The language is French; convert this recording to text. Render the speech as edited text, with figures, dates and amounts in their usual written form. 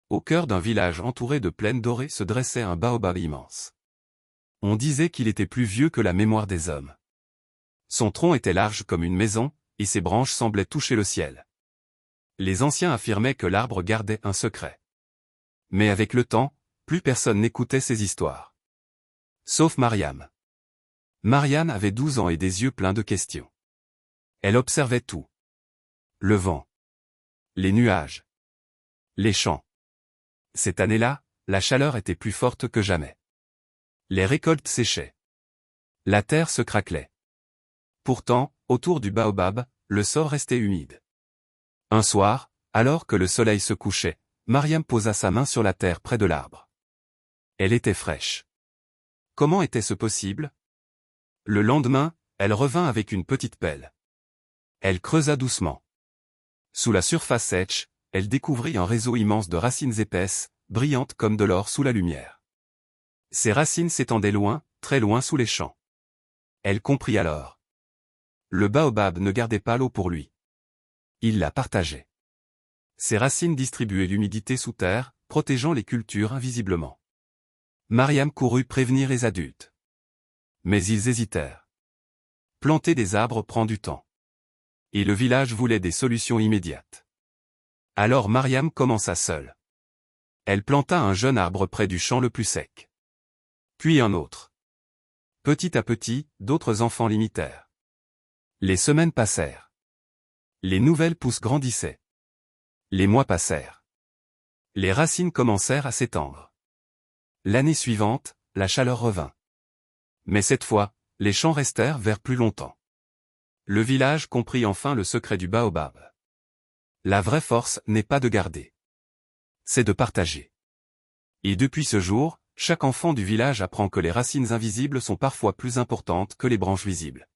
Au cœur d'un village entouré de plaines dorées se dressait un baobab immense. On disait qu'il était plus vieux que la mémoire des hommes. Son tronc était large comme une maison, et ses branches semblaient toucher le ciel. Les anciens affirmaient que l'arbre gardait un secret. Mais avec le temps, plus personne n'écoutait ces histoires. Sauf Mariam. Mariam avait 12 ans et des yeux pleins de questions. Elle observait tout. Le vent. Les nuages. Les champs. Cette année-là, la chaleur était plus forte que jamais. Les récoltes séchaient. La terre se craquelait. Pourtant, autour du baobab, le sol restait humide. Un soir, alors que le soleil se couchait, Mariam posa sa main sur la terre près de l'arbre. Elle était fraîche. Comment était-ce possible? Le lendemain, elle revint avec une petite pelle. Elle creusa doucement. Sous la surface sèche, elle découvrit un réseau immense de racines épaisses, brillantes comme de l'or sous la lumière. Ces racines s'étendaient loin, très loin sous les champs. Elle comprit alors. Le baobab ne gardait pas l'eau pour lui. Il la partageait. Ses racines distribuaient l'humidité sous terre, protégeant les cultures invisiblement. Mariam courut prévenir les adultes. Mais ils hésitèrent. Planter des arbres prend du temps. Et le village voulait des solutions immédiates. Alors Mariam commença seule. Elle planta un jeune arbre près du champ le plus sec. Puis un autre. Petit à petit, d'autres enfants l'imitèrent. Les semaines passèrent. Les nouvelles pousses grandissaient. Les mois passèrent. Les racines commencèrent à s'étendre. L'année suivante, la chaleur revint. Mais cette fois, les champs restèrent verts plus longtemps. Le village comprit enfin le secret du baobab. La vraie force n'est pas de garder. C'est de partager. Et depuis ce jour, chaque enfant du village apprend que les racines invisibles sont parfois plus importantes que les branches visibles.